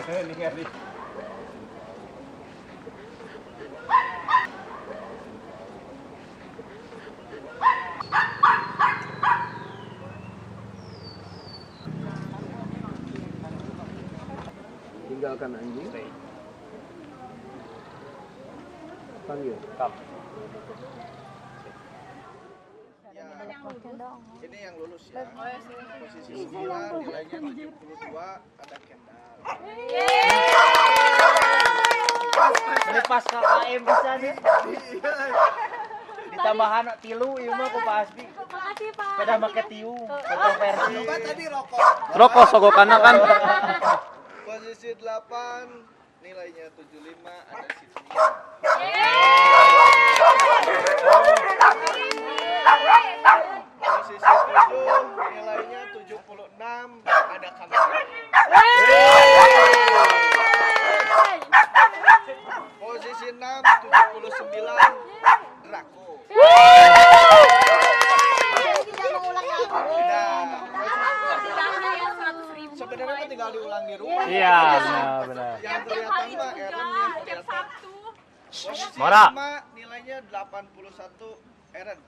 Tinggalkan anjing. Panggil. Kam. Ini yang lulus ya. Posisi 9 nilainya 72 ada Kendall. Ini pas KKM bisa nih. Ditambahan tilu ieu mah ku Pak Asbi. Makasih Pak. Pada make tiu kontroversi. Coba tadi rokok. Rokok sogokanna kan. Posisi 8 nilainya 75 ada Sydney. Posisi 7 nilainya 76 ada Kamera. Posisi 6 79 Draco. Sebenarnya tinggal diulang di rumah. Iya, benar. Yang kelihatan mah Aaron yang kelihatan. Posisi Mora. 5 nilainya 81 Aaron.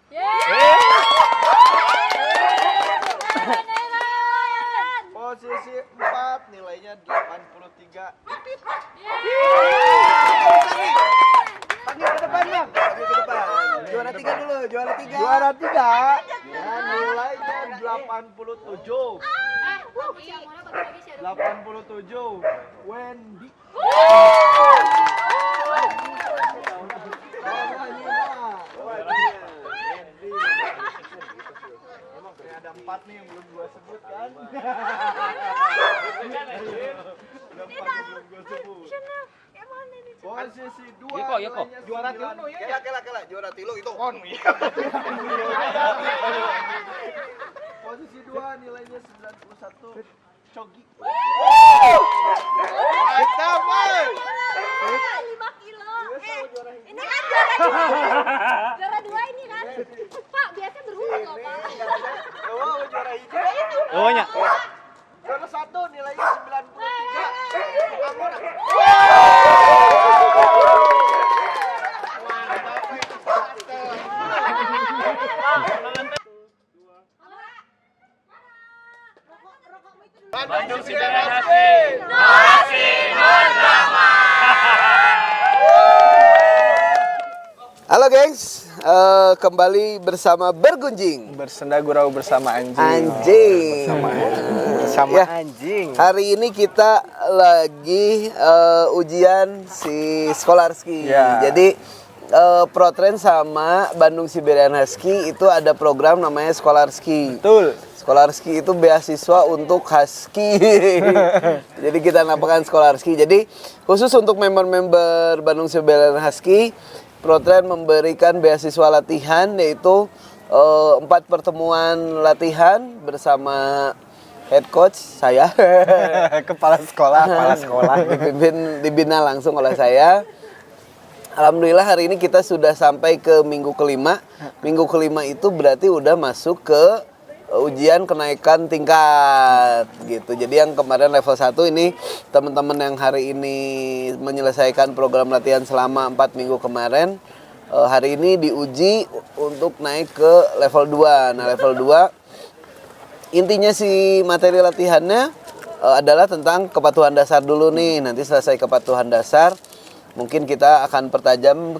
Posisi 4 nilainya 83 Ipit. Panggil ke depan ya. Panggil ke depan. Juara 3 dulu, juara 3. Juara 3. Ya, nilainya 87. 87 Wendy. Emang ada 4 nih yang belum gua sebut kan? Ada 4 yang belum gua sebut. Posisi 2 Ya kok. juara tilu ya. Kela juara tilu itu on. Posisi 2 nilainya 91 Cogi. Kita boy. 5 kilo. Ini kan juara 2 ini kan. Pak, biasanya berhubung kok, Pak. Oh, juara hijau. Oh nya. Juara 1 nilainya 93. Amora. Bandung Siberan Husky. Halo gengs, kembali bersama Bergunjing Bersenda gurau bersama anjing. Bersama Ya. anjing. Hari ini kita lagi ujian si Skolarski. Ya. Jadi Protren sama Bandung Siberian Husky itu ada program namanya Skolarski. Betul. Skolarski itu beasiswa untuk husky. Jadi kita namakan Skolarski. Jadi khusus untuk member-member Bandung Siberian Husky, Protren memberikan beasiswa latihan yaitu 4 pertemuan latihan bersama head coach saya. Kepala sekolah. Dibina langsung oleh saya. Alhamdulillah hari ini kita sudah sampai ke minggu kelima. Minggu kelima itu berarti udah masuk ke ujian kenaikan tingkat gitu. Jadi yang kemarin level 1 ini teman-teman yang hari ini menyelesaikan program latihan selama 4 minggu kemarin, hari ini diuji untuk naik ke level 2. Nah, level 2 intinya si materi latihannya adalah tentang kepatuhan dasar dulu nih. Nanti selesai kepatuhan dasar mungkin kita akan pertajam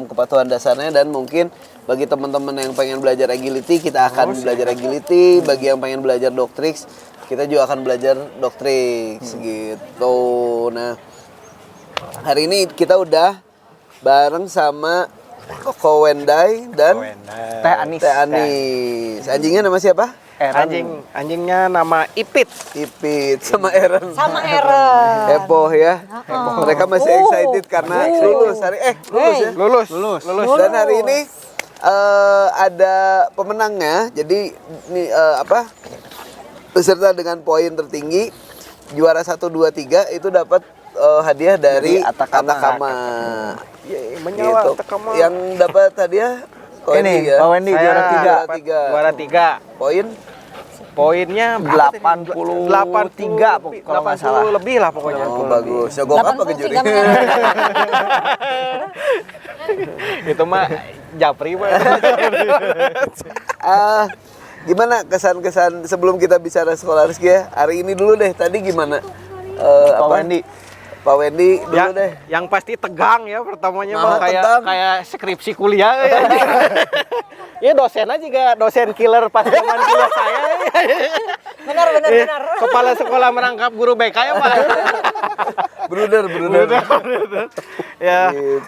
kepatuhan dasarnya, dan mungkin bagi teman-teman yang pengen belajar agility kita akan belajar agility, bagi yang pengen belajar doctrix kita juga akan belajar doctrix gitu. Nah, hari ini kita udah bareng sama Koko Wendai dan Teh Anis. Anjingnya nama siapa? Anjingnya nama Ipit. Sama Aaron. Heboh ya. Mereka masih excited karena lulus hari Lulus. Dan hari ini ada pemenangnya. Jadi ini peserta dengan poin tertinggi juara 1 2 3 itu dapat hadiah dari Atakama. Menyawa Gitu. Atakama. Yang dapat hadiah Ini Pak Wendy juara 3. Juara 3. Juara 3. Poin Poinnya 83 kalau nggak salah. 80 lebih lah pokoknya. Oh, bagus. Nyogok apa ke juri? 83 menit. Itu mah Japri mah. Gimana kesan-kesan sebelum kita bicara sekolah Rizky ya? Hari ini dulu deh. Tadi gimana? Pak Wendy. Pak Wendy dulu deh. Yang pasti tegang ya pertamanya Nah, mah tegang. kayak skripsi kuliah ya. Ya dosen aja juga dosen killer pas zaman kuliah saya. Benar. Kepala sekolah merangkap guru BK ya Pak. Bruder. Ya Gitu.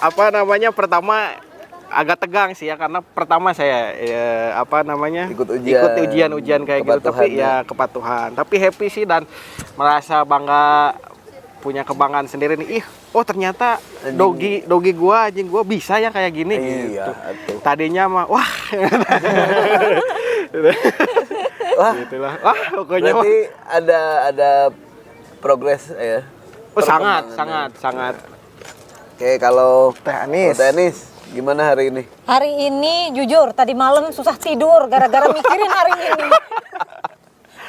apa namanya pertama agak tegang sih ya karena pertama saya Ikut ujian. ujian kayak gitu tapi ya kepatuhan tapi happy sih dan merasa bangga punya kebanggaan sendiri nih ternyata dogi gua anjing gua bisa ya kayak gini Iya, gitu. atuh. Tadinya mah wah gitulah pokoknya Berarti ada progres ya. sangat Oke, kalau Teh Anis. Teh Anis, gimana hari ini? Hari ini jujur tadi malam susah tidur gara-gara mikirin hari ini.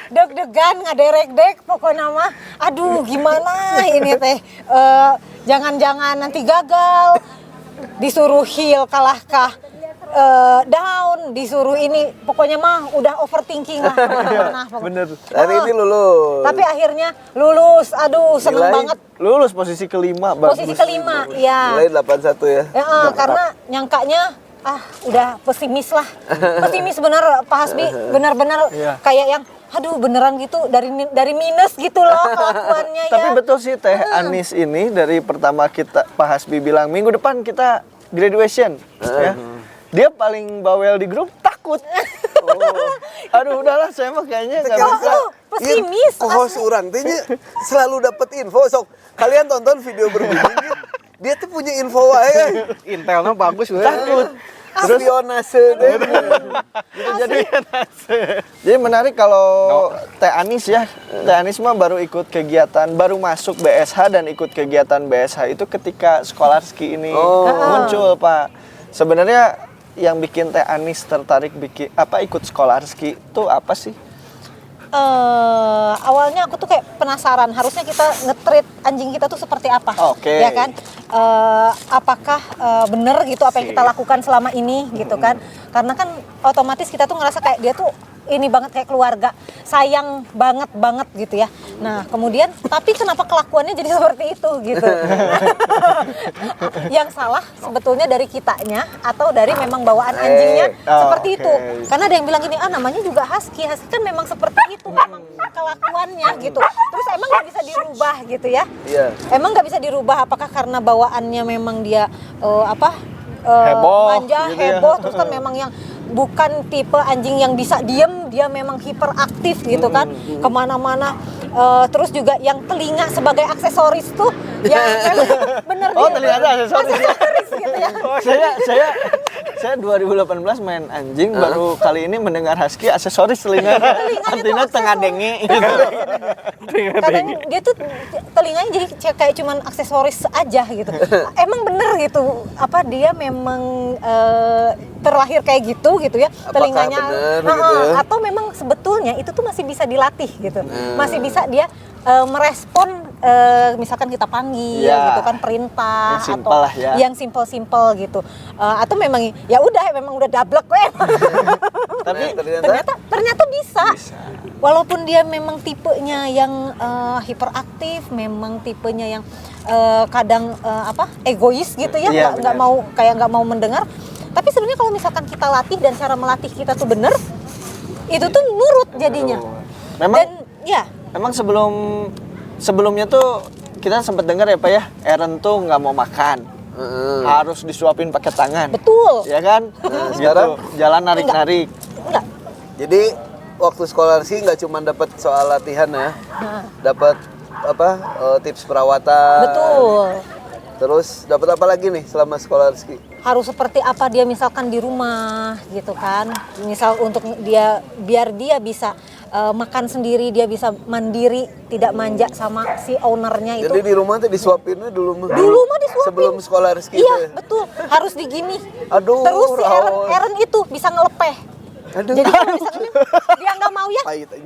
Deg-degan ngaderek-dek pokoknya mah. Aduh gimana ini teh. Jangan-jangan nanti gagal. Disuruh heal kalahkah down, disuruh ini pokoknya mah udah overthinking lah kemana-mana. Bener. Hari ini lulus. Tapi akhirnya lulus. Aduh seneng Nilai? banget. lulus posisi kelima Posisi kelima, ya. Nilai 81 ya. Karena nyangkanya udah pesimis lah. Pesimis bener Pak Hasbi, benar-benar kayak yang aduh beneran gitu dari minus gitu loh kelakuannya ya. Tapi betul sih Teh Anis ini dari pertama kita Pak Hasbi bilang minggu depan kita graduation ya. Dia paling bawel di grup takut. Aduh udahlah saya mah kayaknya nggak bisa. Pesimis. Host orang teh selalu dapat info. Sok kalian tonton video berbunyi. Dia tuh punya info wae. intelnya bagus gue Takut. Spionase deh. Jadi menarik kalau Teh Anis ya. Teh Anis mah baru ikut kegiatan, baru masuk BSH dan ikut kegiatan BSH itu ketika Skolarski ini muncul Pak. Sebenarnya yang bikin Teh Anis tertarik ikut Skolarski itu apa sih? Awalnya aku tuh kayak penasaran harusnya kita nge-treat anjing kita tuh seperti apa, Oke. ya kan? Apakah bener gitu apa yang kita lakukan selama ini gitu kan? Karena kan otomatis kita tuh ngerasa kayak dia tuh ini banget kayak keluarga, sayang banget gitu ya. Nah kemudian tapi kenapa kelakuannya jadi seperti itu gitu? Yang salah sebetulnya dari kitanya atau dari memang bawaan anjingnya seperti itu. Karena ada yang bilang gini, namanya juga husky kan memang seperti itu memang kelakuannya gitu. Terus emang nggak bisa dirubah gitu ya? Iya. Emang nggak bisa dirubah apakah karena bawaannya memang dia Heboh, manja, gitu ya. heboh, terus kan memang yang bukan tipe anjing yang bisa diem, dia memang hiperaktif gitu kan, kemana-mana. Terus juga yang telinga sebagai aksesoris tuh, yang bener Telinga ada aksesoris gitu ya. Saya 2018 main anjing baru kali ini mendengar husky aksesoris telinga. Artinya tengah denge gitu. Kadang dia tuh telinganya jadi kayak cuman aksesoris aja gitu. Emang bener gitu, dia memang terlahir kayak gitu ya, Apakah telinganya bener gitu ya? atau memang sebetulnya itu tuh masih bisa dilatih gitu, masih bisa dia merespon misalkan kita panggil gitu kan, perintah Yang simpel atau lah ya. yang simpel gitu, atau memang ya udah memang udah dablek weh. Tapi ternyata bisa. Walaupun dia memang tipenya yang hiperaktif, memang tipenya yang kadang egois gitu ya, Iya, nggak mau mendengar. Tapi sebenarnya kalau misalkan kita latih dan cara melatih kita tuh bener, itu tuh nurut jadinya. Memang sebelumnya tuh kita sempat dengar ya Pak ya, Eren tuh nggak mau makan, harus disuapin pakai tangan. Betul. Ya kan? Sekarang jalan narik-narik. Enggak. Jadi waktu Skolarski nggak cuma dapat soal latihan ya, dapat tips perawatan. Betul. Terus dapat apa lagi nih selama Skolarski? Harus seperti apa dia misalkan di rumah gitu kan. Misal untuk biar dia bisa makan sendiri, dia bisa mandiri, tidak manja sama si ownernya itu. Jadi di rumah tuh disuapinnya dulu mah disuapin. sebelum Skolarski Iya, tuh ya? betul. Harus digini. Aduh, Terus si Raul. Eren itu bisa ngelepeh. Aduh. Jadi kalau misalkan dia nggak mau ya, Pahit aja.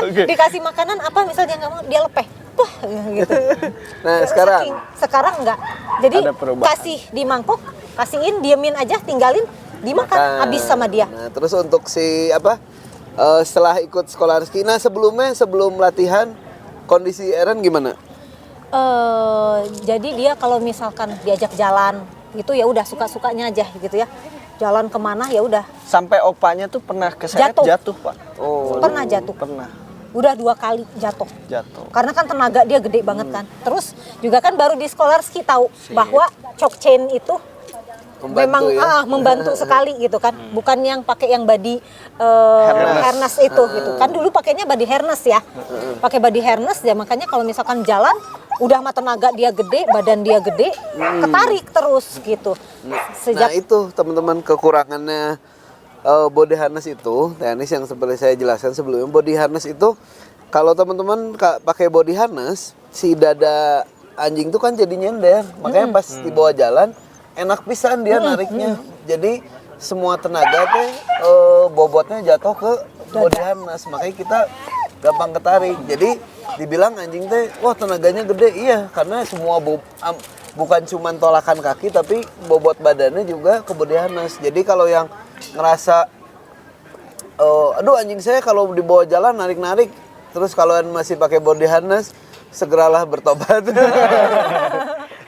Oke. dikasih makanan apa misal dia nggak mau, dia lepeh. Wah, gitu. Nah, sekarang Sekarang enggak. Jadi Ada perubahan. kasih di mangkok, kasihin, diemin aja, tinggalin, dimakan, habis sama dia. Nah, terus untuk si apa? Setelah ikut Skolarski, nah sebelum latihan kondisi Eren gimana? Jadi dia kalau misalkan diajak jalan gitu ya udah suka-sukanya aja gitu ya. Jalan kemana ya udah. Sampai opanya tuh pernah keseret Jatuh. jatuh, Pak. Oh, Pernah jatuh. Pernah Udah 2 kali jatuh. jatuh. Karena kan tenaga dia gede banget kan. Terus juga kan baru di Skolarski tahu bahwa choke chain itu memang membantu sekali gitu kan. Bukan yang pakai yang body harness itu gitu. Kan dulu pakainya body harness ya. Pakai body harness ya, makanya kalau misalkan jalan udah mah tenaga dia gede, badan dia gede, ketarik terus gitu. Nah Sejak itu teman-teman kekurangannya body harness itu, teknis yang seperti saya jelaskan sebelumnya, body harness itu kalau teman-teman pakai body harness, si dada anjing itu kan jadi nyender, makanya pas dibawa jalan enak pisan dia nariknya. Jadi semua tenaga teh bobotnya jatuh ke body harness, makanya kita gampang ketarik. Jadi dibilang anjing teh wah tenaganya gede, iya karena semua bukan cuma tolakan kaki tapi bobot badannya juga ke body harness. Jadi kalau yang ngerasa aduh anjing saya kalau dibawa jalan narik-narik, terus kalau masih pakai body harness segeralah bertobat.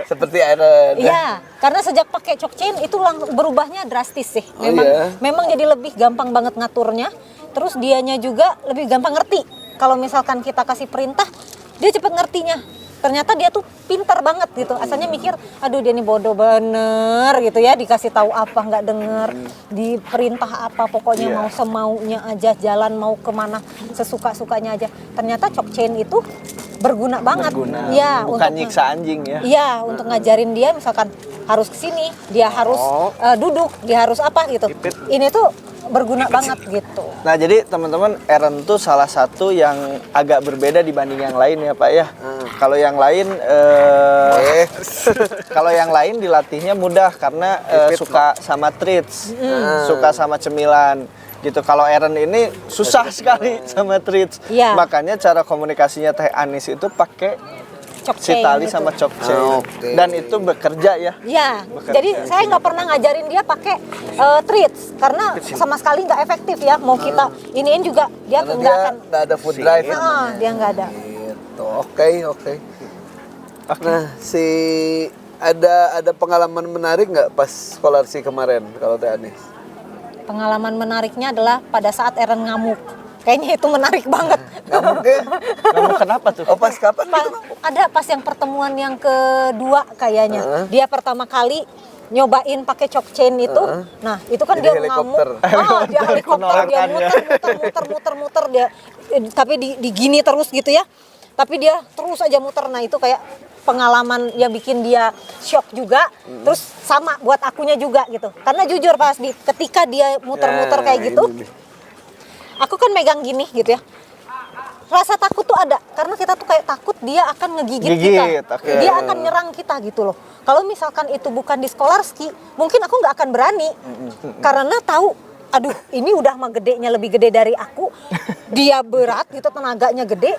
Seperti Eren. iya, karena sejak pakai choke chain itu berubahnya drastis sih. Oh, iya? Memang jadi lebih gampang banget ngaturnya. Terus dianya juga lebih gampang ngerti. Kalau misalkan kita kasih perintah, dia cepet ngertinya. Ternyata dia tuh pintar banget gitu. Asalnya mikir, aduh dia nih bodoh bener gitu ya. Dikasih tahu apa nggak denger, diperintah apa pokoknya mau semaunya aja, jalan mau kemana sesuka-sukanya aja. Ternyata choke chain itu berguna banget. Ya, Bukan untuk nyiksa anjing ya. iya, untuk ngajarin dia misalkan harus kesini, dia harus duduk, dia harus apa gitu. Ini tuh berguna banget gitu. Nah, jadi teman-teman, Eren tuh salah satu yang agak berbeda dibanding yang lain ya, Pak ya. Kalau yang lain kalau yang lain dilatihnya mudah karena suka sama treats, suka sama cemilan gitu. Kalau Eren ini susah sekali sama treats. Iya. Makanya cara komunikasinya Teh Anis itu pakai Choke si chain tali gitu. sama choke chain. Oke. Dan itu bekerja ya. Iya, jadi saya nggak pernah ngajarin dia pakai treats karena sama sekali nggak efektif ya. Mau kita iniin juga dia Karena nggak dia akan. nggak ada food drive. Dia nggak ada. Gitu. Oke. Nah, ada pengalaman menarik nggak pas Skolarski kemarin kalau Teh Anis? Pengalaman menariknya adalah pada saat Eren ngamuk. Kayaknya itu menarik banget. Ngamuknya? Kamu kenapa tuh? Oh pas kapan? Ada pas yang pertemuan yang kedua kayaknya. Dia pertama kali nyobain pakai choke chain itu. Nah, itu kan Jadi dia helikopter. ngamuk. Dia helikopter, dia muter dia. Tapi di gini terus gitu ya. Tapi dia terus aja muter. Nah, itu kayak pengalaman yang bikin dia shock juga. Terus sama buat akunya juga gitu. Karena jujur pas ketika dia muter-muter kayak gitu, aku kan megang gini gitu ya. Rasa takut tuh ada karena kita tuh kayak takut dia akan ngegigit kita. oke. Dia akan nyerang kita gitu loh. Kalau misalkan itu bukan di Skolarski, mungkin aku nggak akan berani. Karena tahu, aduh ini udah mah gedenya lebih gede dari aku. Dia berat gitu, tenaganya gede.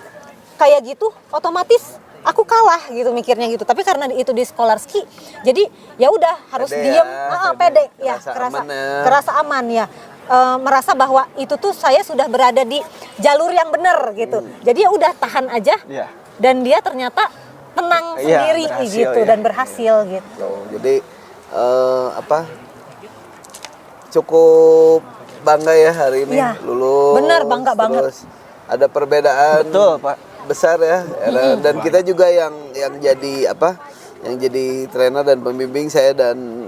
Kayak gitu otomatis aku kalah gitu mikirnya gitu. Tapi karena itu di Skolarski, jadi ya udah harus Pede diem, ya, pede ya, kerasa aman ya. Merasa bahwa itu tuh saya sudah berada di jalur yang benar gitu. Jadi ya udah tahan aja. Iya. Dan dia ternyata tenang sendiri berhasil, gitu ya. dan berhasil gitu. Jadi cukup bangga ya hari ini Iya. lulus. Bener, bangga banget. Terus ada perbedaan Betul, Pak. besar ya. Dan kita juga yang jadi yang jadi trainer dan pembimbing saya dan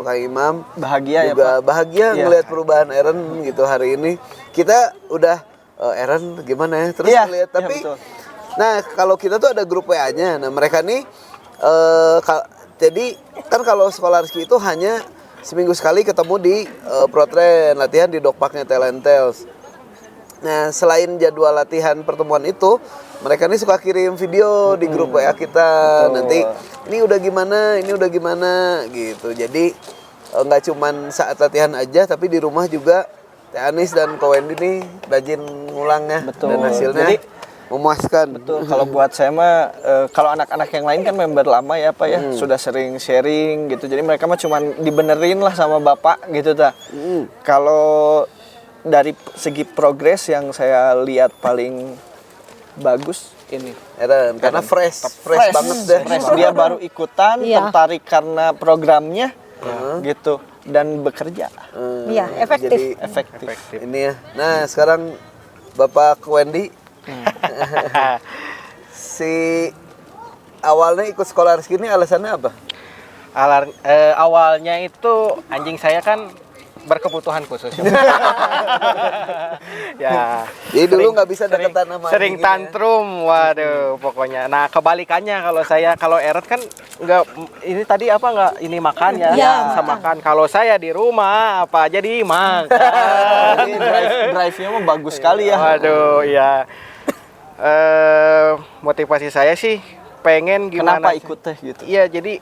Kang Imam Bahagia ya, juga Pak. bahagia Iya. ngelihat perubahan Eren gitu hari ini. Kita udah Eren gimana ya? Terus Iya, ngelihat iya, tapi betul. nah kalau kita tuh ada grup WA-nya. Nah mereka nih jadi kan kalau Skolarski itu hanya seminggu sekali ketemu di Protrain, latihan di Dogparknya Talentels. Nah selain jadwal latihan pertemuan itu, mereka nih suka kirim video di grup WA kita. Betul. Nanti ini udah gimana gitu. Jadi nggak cuman saat latihan aja, tapi di rumah juga Teh Anis dan Ko Wendy nih rajin ngulangnya. Betul. Dan hasilnya Jadi- memuaskan. Betul. Kalau buat saya mah kalau anak-anak yang lain kan member lama ya Pak ya, sudah sering sharing gitu. Jadi mereka mah cuman dibenerin lah sama Bapak gitu ta. Kalau dari segi progres yang saya lihat paling bagus ini. Karena fresh banget deh. Fresh. Dia baru ikutan, Iya. tertarik karena programnya gitu dan bekerja. Iya, efektif. Jadi Efektif. ini ya. Nah, sekarang Bapak Wendy si awalnya ikut sekolah Rizky ini alasannya apa? Awalnya itu anjing saya kan berkebutuhan khusus. Ya. Jadi dulu nggak bisa sering, deketan sama sering anjingnya. tantrum, waduh pokoknya. Nah kebalikannya kalau Eret kan nggak ini tadi apa nggak ini makan ya, Iya, bisa makan. Kalau saya di rumah apa aja dimakan. Ini drive-nya mah bagus sekali ya. Waduh ya. Motivasi saya sih pengen gimana? Kenapa ikut teh gitu? Iya jadi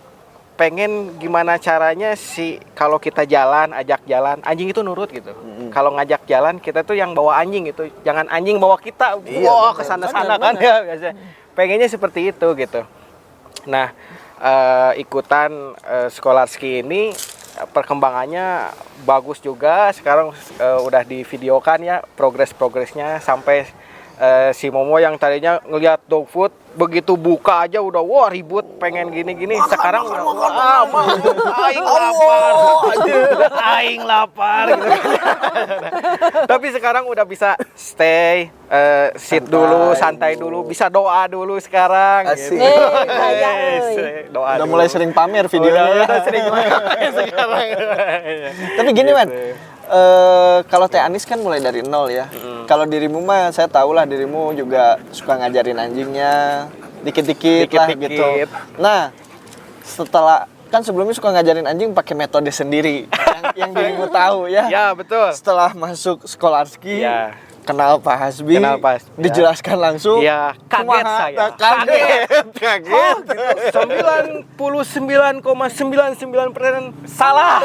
pengen gimana caranya sih kalau kita jalan ajak jalan anjing itu nurut gitu. Kalau ngajak jalan kita tuh yang bawa anjing gitu, jangan anjing bawa kita. Iya, Wah benar, kesana-sana kan ya biasanya. Pengennya seperti itu gitu. Nah ikutan sekolah ski ini perkembangannya bagus juga. Sekarang udah divideokan ya progresnya sampai si Momo yang tadinya ngelihat dog food begitu buka aja udah wah ribut pengen gini-gini sekarang udah wah aing lapar aing lapar gitu. Tapi sekarang udah bisa stay sit dulu santai dulu bisa doa dulu sekarang Asik. gitu. Kaya, Doa Udah dulu. mulai sering pamer videonya. udah sering sekarang. Tapi gini man, kalau Teh Anis kan mulai dari nol ya. Kalau dirimu mah saya tahu lah dirimu juga suka ngajarin anjingnya dikit-dikit lah gitu. Dikit-dikit. Nah, setelah kan sebelumnya suka ngajarin anjing pakai metode sendiri yang dirimu tahu ya. Ya betul. Setelah masuk sekolah ski, Ya. kenal Pak Hasbi, Kenal Pak Hasbi, ya. dijelaskan langsung. Iya, kaget Kumaha? saya. Kaget. 99,99% salah.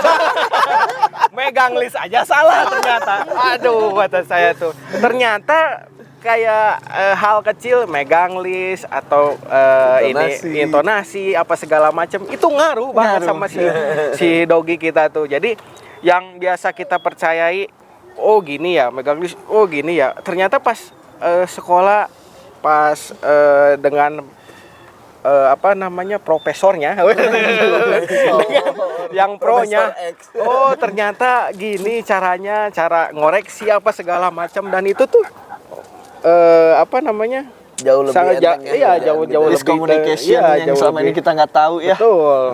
Megang list aja salah ternyata. Aduh, kata saya tuh. Ternyata kayak hal kecil megang list atau ini intonasi apa segala macam itu ngaruh banget sama si dogi kita tuh. Jadi yang biasa kita percayai oh gini ya megang list, oh gini ya. Ternyata pas sekolah pas dengan apa namanya profesornya yang pronya oh ternyata gini caranya cara ngoreksi apa segala macam dan itu tuh apa namanya Jauh lebih sangat enteng ya. iya jauh lebih Miscommunication iya, yang jauh selama ini lebih- kita nggak tahu ya.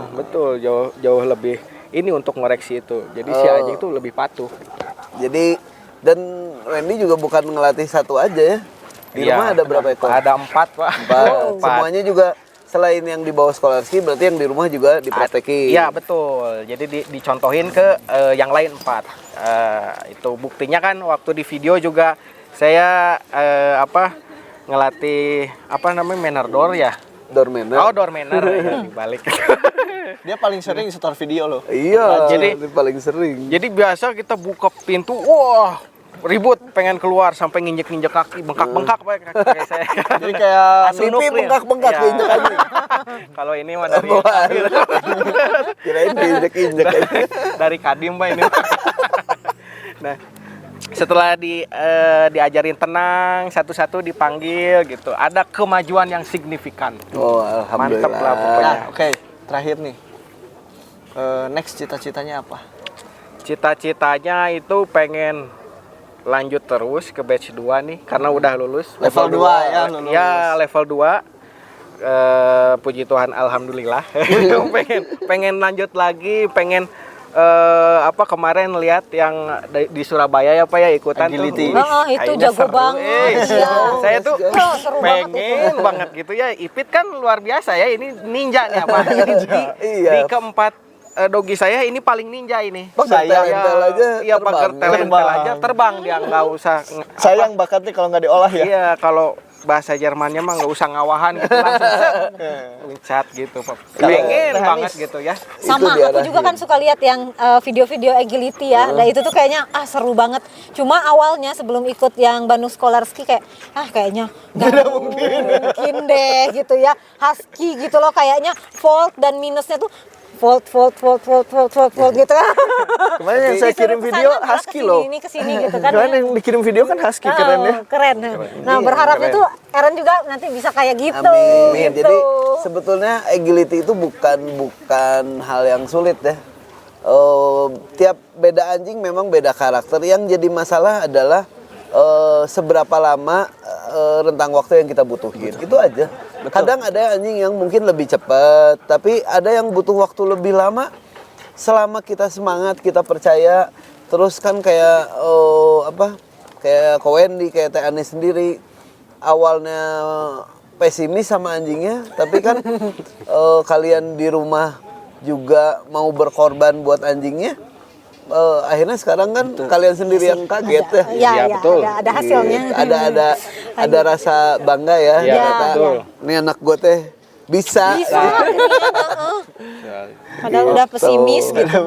betul jauh lebih ini untuk ngoreksi itu jadi si anjing itu lebih patuh. Jadi dan Wendy juga bukan ngelatih satu aja ya. Di Iya, rumah ada berapa ekor? ada 4 Pak. Empat. Semuanya juga selain yang di bawah sekolah ski berarti yang di rumah juga dipraktekin. Iya betul. Jadi dicontohin ke yang lain 4. Itu buktinya kan waktu di video juga saya ngelatih apa namanya manner ya. Door manner. Oh door manner ya dibalik. Dia paling sering setor video loh. Iya, Jadi- ini paling sering. Jadi biasa kita buka pintu, wah ribut pengen keluar sampai nginjek kaki bengkak kaki saya. Jadi kayak Sunuk Pipi ya. bengkak-bengkak Iya. keinjek aja. Kalau ini mah dari Kirain diinjek-injek aja. dari Kadim Pak ini. Nah, setelah diajarin tenang, satu-satu dipanggil gitu. Ada kemajuan yang signifikan. Oh, alhamdulillah. Mantep lah pokoknya. Nah, oke, terakhir nih. Next cita-citanya apa? Cita-citanya itu pengen lanjut terus ke batch 2 nih karena udah lulus. Level 2 ya, lulus. Ya, level 2. Puji Tuhan alhamdulillah. pengen lanjut lagi, pengen kemarin lihat yang di Surabaya ya Pak ya ikutan Agility. tuh. Oh, itu Kayaknya jago seru. banget. Iya. Saya tuh Oh, seru banget pengen banget gitu ya. Ipit kan luar biasa ya. Ini ninja nih apa? Ini Iya. di keempat dogi saya ini paling ninja ini. Pagar telentel aja Iya pagar terbang. telentel aja terbang dia nggak usah. Sayang bakatnya kalau nggak diolah ya. Iya kalau bahasa Jermannya mah nggak usah ngawahan gitu langsung loncat gitu. Pengen banget gitu ya. Sama, Itu aku juga kan suka lihat yang video-video agility ya. Nah itu tuh kayaknya seru banget. Cuma awalnya sebelum ikut yang Bandung Scholarski kayak kayaknya nggak mungkin deh gitu ya. Husky gitu loh kayaknya volt dan minusnya tuh volt gitu kan. Kemarin yang saya kirim video husky loh. Ini kesini gitu kan. Kemarin yang dikirim video kan husky, keren ya. Keren. Nah berharapnya tuh Aaron juga nanti bisa kayak gitu. Amin. Gitu. Jadi sebetulnya agility itu bukan hal yang sulit ya. Tiap beda anjing memang beda karakter. Yang jadi masalah adalah seberapa lama rentang waktu yang kita butuhin. Itu aja. Kadang ada anjing yang mungkin lebih cepat, tapi ada yang butuh waktu lebih lama. Selama kita semangat, kita percaya, terus kan kayak kayak Ko Wendy, kayak Teh Anis sendiri, awalnya pesimis sama anjingnya, tapi kan kalian di rumah juga mau berkorban buat anjingnya. Akhirnya sekarang kan kalian sendiri yang kaget ya. Ya, betul. ada hasilnya. Gitu. Ada rasa bangga ya. Iya, ternyata betul. ini anak gue teh bisa. Padahal udah pesimis gitu.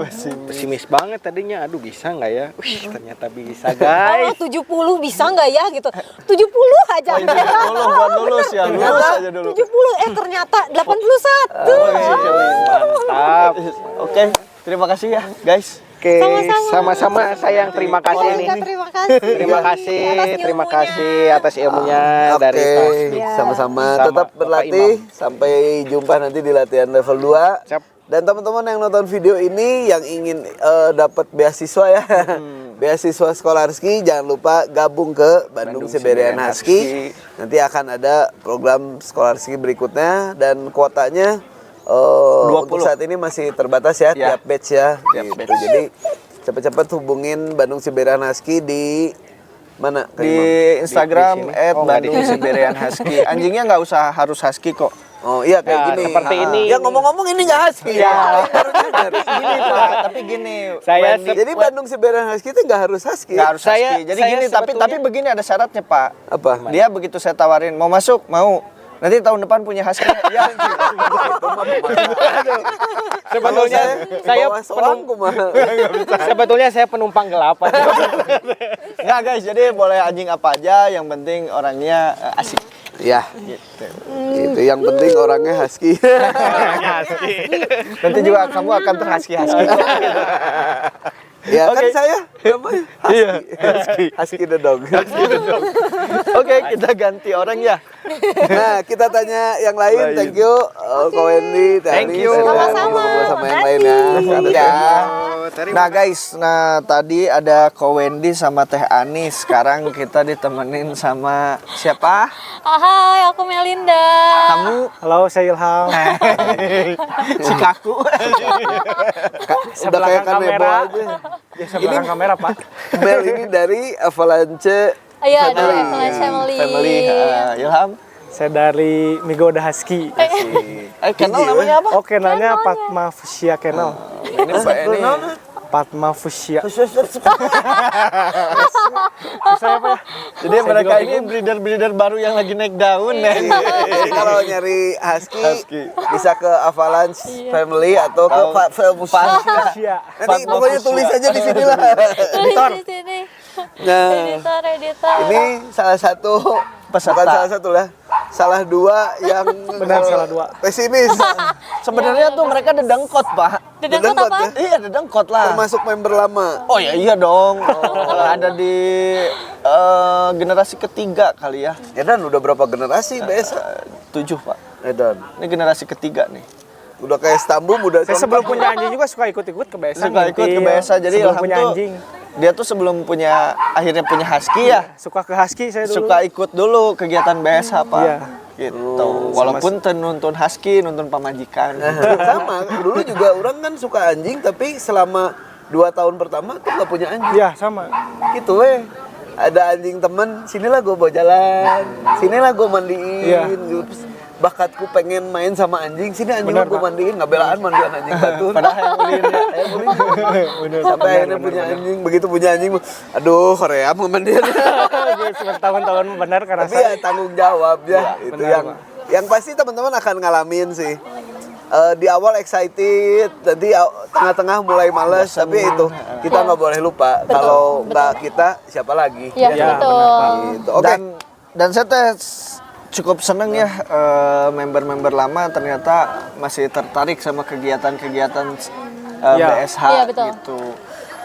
Pesimis banget tadinya, aduh bisa nggak ya? Wih, ternyata bisa guys. 70 bisa nggak ya gitu. 70 aja. Tolong buat lulus ya, lulus aja dulu. 70 ternyata 81. Mantap. Oke, terima kasih ya guys. Oke, Sama-sama. sama-sama sayang, terima kasih nih. Terima kasih. Terima kasih atas ilmunya Oke, dari Tasbih. sama-sama. Sama Tetap Bapak berlatih Imam. sampai jumpa nanti di latihan level 2. Siap. Dan teman-teman yang nonton video ini yang ingin dapat beasiswa ya. Beasiswa Scholarski, jangan lupa gabung ke Bandung Siberian Husky. Nanti akan ada program Scholarski berikutnya dan kuotanya 20. untuk saat ini masih terbatas ya, Ya. tiap batch ya. Tiap Gitu. batch. Jadi cepat-cepat hubungin Bandung Siberian Husky di mana? Kak Di Imam? Instagram Di sini. Oh, nggak di @Bandung Siberian Husky. Anjingnya nggak usah harus husky kok. Oh iya kayak Ya, gini. seperti ini. Ya ngomong-ngomong ini nggak husky. Ya. Baru nyadar. Gini Pak, tapi gini. Saya Wendy- Jadi Bandung Siberian Husky itu nggak harus husky. nggak harus Saya- husky. Jadi saya gini, sebetulnya- tapi begini ada syaratnya Pak. Apa? Dia begitu saya tawarin mau masuk, mau. Nanti tahun depan punya husky. Ya. Sebetulnya saya sebetulnya saya penumpang gelap. Nggak guys, jadi boleh anjing apa aja, yang penting orangnya asik. Ya. Itu yang penting orangnya husky. Nanti juga kamu akan terhusky-husky. Ya kan Oke. saya namanya husky. Husky the dog. Oke, kita ganti orang ya. Nah, kita tanya yang lain. Thank you, Ko Wendy, Teh Thank Anis, you. dan Sama-sama. ngobrol sama yang Makasih. lainnya. Ya. Nah guys, tadi ada Ko Wendy sama Teh Anis. Sekarang kita ditemenin sama siapa? Hai, aku Melinda. Kamu? Halo, saya Ilham. Si Kaku. Udah kayak Kanebo aja. Di sebelah kamera, Pak. Mel ini dari Avalanche Iya, dari Family. Avalanche Family. Family. Ilham. Saya dari Migoda Husky. Kenal namanya apa? Oh, kenalnya Patma Fuchsia kenal. Ini Pak ini. Patma Fuchsia. Jadi mereka ini breeder-breeder baru yang lagi naik daun nih. Jadi kalau nyari husky, Husky. bisa ke Avalanche Family atau ke Fuchsia. Nanti pokoknya tulis aja di sini lah. Tulis di sini. Nah, Editor. ini salah satu Peserta. bukan salah satu lah, salah dua yang Benar, salah dua. pesimis. Sebenarnya tuh mereka dedengkot, Pak. Dedengkot Dedengkot apa? ya? Iya, dedengkot lah. Termasuk member lama. Oh ya iya dong. Ada di generasi ketiga kali ya. Edan udah berapa generasi BS? 7, Pak. Edan. Ini generasi ketiga nih. Udah kayak Stambum udah. Saya sebelum punya anjing juga suka ikut-ikut ke BSA. Suka ikut ke BSA, jadi sebelum Ilham punya tuh anjing. dia tuh sebelum akhirnya punya husky ya, Suka ke Husky saya dulu. suka ikut dulu kegiatan BSA, Pak. Iya. Gitu. Walaupun nonton husky, nonton pamajikan. Sama, dulu juga orang kan suka anjing tapi selama 2 tahun pertama tuh gak punya anjing. Iya, sama. Gitu ada anjing temen, sinilah gue bawa jalan, sinilah gue mandiin. Iya. Gitu. bakatku pengen main sama anjing, sini anjing gue mandiin, nggak belaan mandian anjing batur. Padahal yang ulin ya. Sampai akhirnya punya anjing, begitu punya anjing, aduh Korea mau mandiin. Tahun-tahun benar karena Tapi ya tanggung jawab ya, itu benar, yang pasti teman-teman akan ngalamin sih. Di awal excited, nanti tengah-tengah mulai males, tapi itu kita nggak boleh lupa kalau nggak kita siapa lagi? Iya, betul. Gitu. Oke. Dan saya teh cukup seneng ya member-member lama ternyata masih tertarik sama kegiatan-kegiatan BSH Iya, betul. gitu.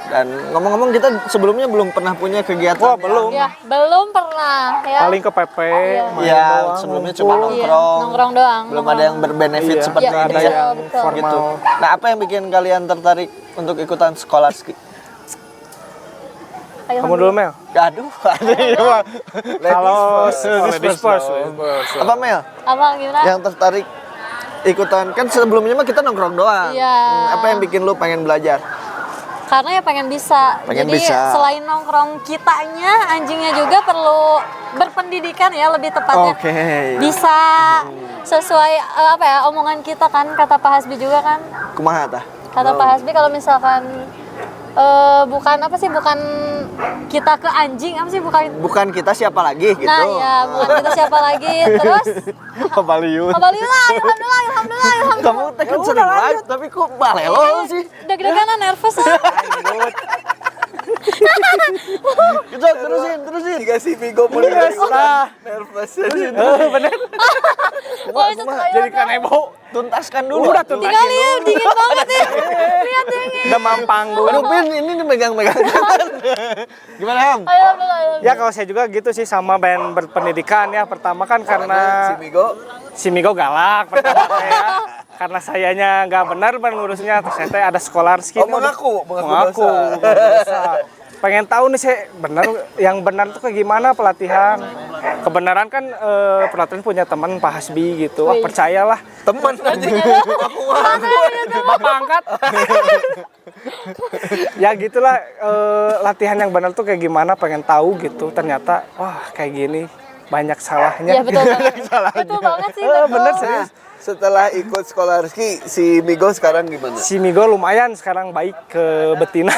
Dan ngomong-ngomong kita sebelumnya belum pernah punya kegiatan. Wah, belum. Ya, belum pernah ya. Paling ke PP, main Iya, doang, sebelumnya cuma ngumpul. nongkrong. Nongkrong doang. Belum ada yang berbenefit Iya, seperti Iya, ini ada ya. yang betul. formal. Gitu. Nah, apa yang bikin kalian tertarik untuk ikutan Skolarski? Ayo, Kamu dulu Mel. Aduh, iya. Kalau Ladies first. Apa Mel? Apa gimana? Yang tertarik ikutan kan sebelumnya mah kita nongkrong doang. Iya. Apa yang bikin lu pengen belajar? Karena ya pengen bisa. Pengen Jadi bisa. selain nongkrong kitanya, anjingnya juga perlu berpendidikan ya lebih tepatnya. Oke. Bisa sesuai apa ya omongan kita kan, kata Pak Hasbi juga kan. Kumaha tah? Kata Pak Hasbi kalau misalkan bukan apa sih, bukan kita ke anjing, apa sih, Bukan kita siapa lagi gitu. Nah ya, bukan kita siapa lagi. Terus Pabaliun. alhamdulillah, alhamdulillah. Kamu teh kan sering live tapi kok balelo sih? Deg-degan nervous ah. Kita terusin. Jika si Vigo mulai nervous. Bener. Oh, itu Jadi kanebo. Tuntaskan dulu. Udah tuntas. tinggal ya, dingin banget ya. Lihat dingin. Udah mampang dulu. Aduh, Pin, ini megang-megang. Gimana, Ham? Alhamdulillah. Ya kalau saya juga gitu sih sama band berpendidikan ya. Pertama kan karena Si Vigo si Migo galak pertama ya. Karena sayanya nggak benar ngurusnya, terus saya teh ada Skolarski. mengaku Mengaku dosa. Pengen tahu nih saya benar, yang benar tuh kayak gimana pelatihan. Kebenaran kan pelatihan punya teman Pak Hasbi gitu. Wah, percayalah. teman anjing. Bapak angkat. Ya gitulah, latihan yang benar tuh kayak gimana, pengen tahu gitu. Ternyata wah kayak gini banyak salahnya. Iya betul banget. Betul banget sih. Betul. Bener serius. Setelah ikut Skolarski, si Migo sekarang gimana? Si Migo lumayan sekarang baik ke betina.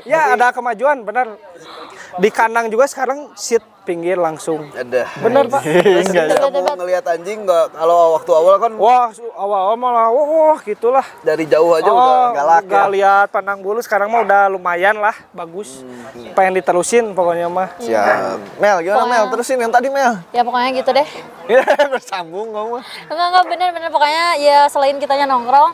Ya ada kemajuan bener. Di kandang juga sekarang sit pinggir langsung. Ada. Bener Pak. Kamu ngelihat anjing nggak? Kalau waktu awal kan Wah awal malah wah gitulah. dari jauh aja udah galak ya. Gak lihat pandang bulu, sekarang mah udah lumayan lah, bagus. Pengen diterusin pokoknya mah. Siap. Mel, gimana Pokoknya- Mel? Terusin yang tadi Mel. Ya pokoknya gitu deh. Bersambung kamu. Enggak bener pokoknya ya selain kitanya nongkrong,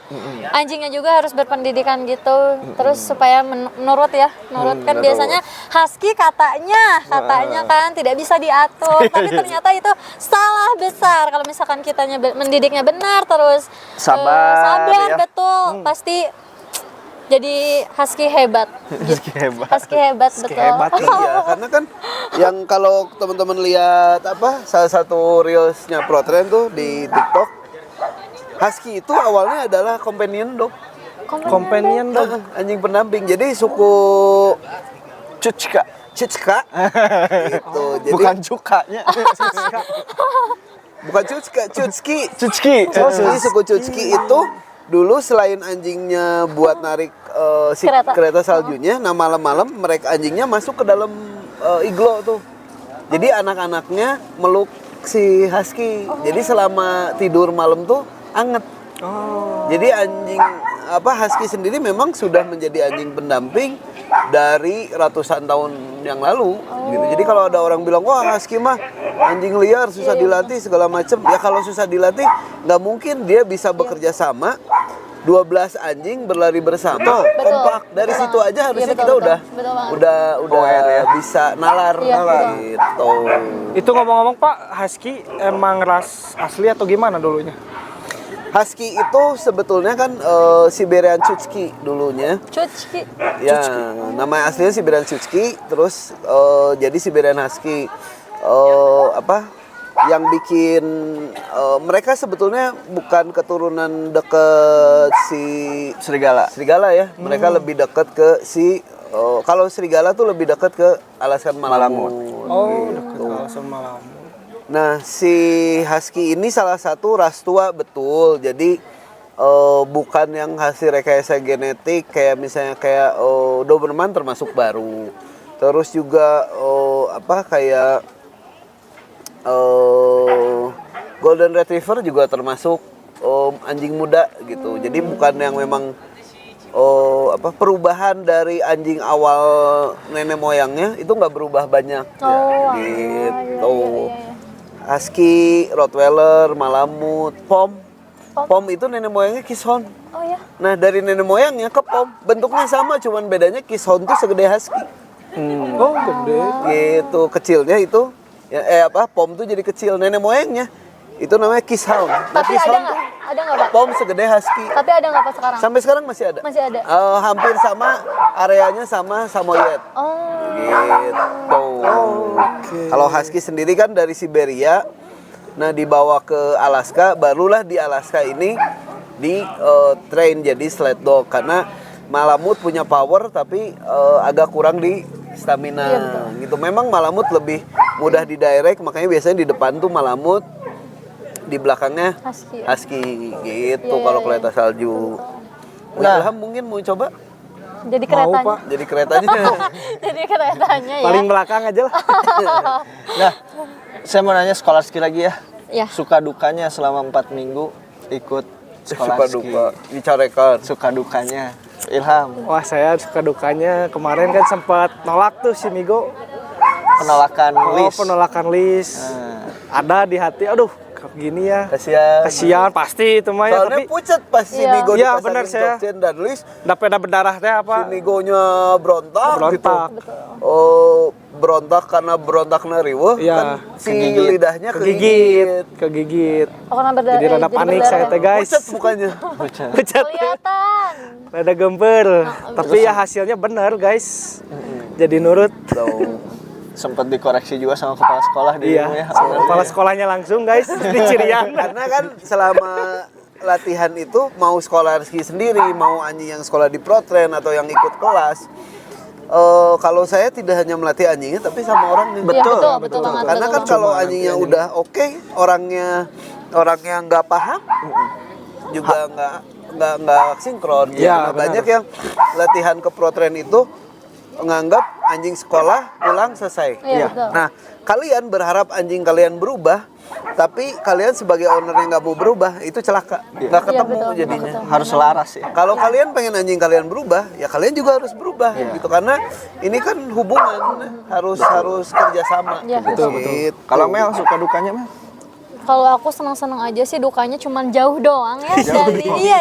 anjingnya juga harus berpendidikan gitu. Terus supaya nurut ya, nurut kan biasanya husky katanya kan tidak bisa diatur, tapi ternyata itu salah besar kalau misalkan kitanya mendidiknya benar terus Sabar, sabar ya. betul pasti jadi husky hebat. Gitu. Husky hebat betul. hebat, Iya, karena kan yang kalau teman-teman lihat apa salah satu reelsnya Protrend tuh di TikTok, husky itu awalnya adalah companion dog, Companion dong. anjing pendamping. Jadi suku Cucka. Cicka gitu. Jadi Bukan cukanya. bukan Cicka, Cucki. Cucki. Jadi suku Cucki itu dulu selain anjingnya buat narik si kereta saljunya, nah malam-malam mereka anjingnya masuk ke dalam iglo tuh. Jadi anak-anaknya meluk si husky. Jadi selama tidur malam tuh anget. Jadi anjing husky sendiri memang sudah menjadi anjing pendamping dari ratusan tahun yang lalu gitu. Jadi kalau ada orang bilang wah husky mah anjing liar susah dilatih segala macem, ya kalau susah dilatih nggak mungkin dia bisa bekerja sama 12 anjing berlari bersama kompak. Dari situ aja harusnya kita udah bisa nalar gitu. Itu ngomong-ngomong Pak, husky emang ras asli atau gimana dulunya? Husky itu sebetulnya kan Siberian Chutski dulunya. Cuci. Ya, nama aslinya Siberian Chutski, terus jadi Siberian Husky. Yang bikin mereka sebetulnya bukan keturunan deket si serigala ya. Mereka lebih dekat ke si kalau serigala tuh lebih dekat ke Alaskan Malamut. Oh, dekat Alasan Malam. Nah, si husky ini salah satu ras tua betul. Jadi bukan yang hasil rekayasa genetik kayak misalnya kayak Doberman termasuk baru. Terus juga kayak Golden Retriever juga termasuk anjing muda gitu. Jadi bukan yang memang perubahan dari anjing awal nenek moyangnya itu nggak berubah banyak gitu. Husky, Rottweiler, Malamut, Pom itu nenek moyangnya Kishon. Oh ya. Nah dari nenek moyangnya ke Pom bentuknya sama, cuman bedanya Kishon tuh segede Husky. Oh, gede. Gitu kecilnya itu ya, Pom tuh jadi kecil, nenek moyangnya itu namanya Kishon. Nah, Tapi Kishon ada tuh nggak Pak? Pom segede Husky. Tapi ada nggak Pak sekarang? Sampai sekarang masih ada. Masih ada. Hampir sama areanya sama Samoyed. Oh. Gitu. Kalau Husky sendiri kan dari Siberia, nah dibawa ke Alaska, barulah di Alaska ini di train jadi sled dog karena Malamut punya power tapi agak kurang di stamina gitu. Memang Malamut lebih mudah di direct, makanya biasanya di depan tuh Malamut, di belakangnya Husky gitu kalau kereta salju. Ilham mungkin mau coba? Jadi Mau, keretanya. Pak. Jadi keretanya. Jadi keretanya ya. Paling belakang aja lah. Nah, saya mau nanya Skolarski lagi ya. Ya. Suka dukanya selama 4 minggu ikut Suka Skolarski. duka, bicarekan. Suka dukanya. Ilham, Wah, saya suka dukanya kemarin kan sempat nolak tuh si Migo. penolakan list. Penolakan list. Ada di hati, aduh gini ya. Kasihan pasti itu mah ya, Soalnya tapi pucat pas si Iya. Migo Iya, dipasangin benar saya. Jokjen dan Lis, dapet berdarah teh si apa? Migonya berontak gitu. Berontak. Berontak karena berontaknya riweuh Iya, kan si lidahnya Kegigit. Oh, karena berdarah. Jadi rada panik saya teh guys. Pucat mukanya. Pucat. Kelihatan. Rada gempar. Tapi ya hasilnya bener guys. Jadi nurut. Sempat dikoreksi juga sama kepala sekolah di Iya. ya. Kepala sekolahnya langsung guys di Cirian. Karena kan selama latihan itu mau Skolarski sendiri, mau anjing yang sekolah di Protren atau yang ikut kelas. Kalau saya tidak hanya melatih anjingnya tapi sama orangnya. Iya, betul banget. Karena kan kalau anjingnya udah oke, orangnya nggak paham, juga nggak sinkron. Iya, Nah, benar. banyak yang latihan ke Protren itu menganggap anjing sekolah pulang selesai. Iya, betul. Nah, kalian berharap anjing kalian berubah, tapi kalian sebagai owner yang nggak mau berubah itu celaka, nggak ketemu betul, jadinya. Harus selaras ya. Kalau kalian pengen anjing kalian berubah, ya kalian juga harus berubah gitu karena ini kan hubungan harus kerjasama. Iya, gitu. Kalau Mel suka dukanya Mel? Kalau aku senang-senang aja sih, dukanya cuman jauh doang ya.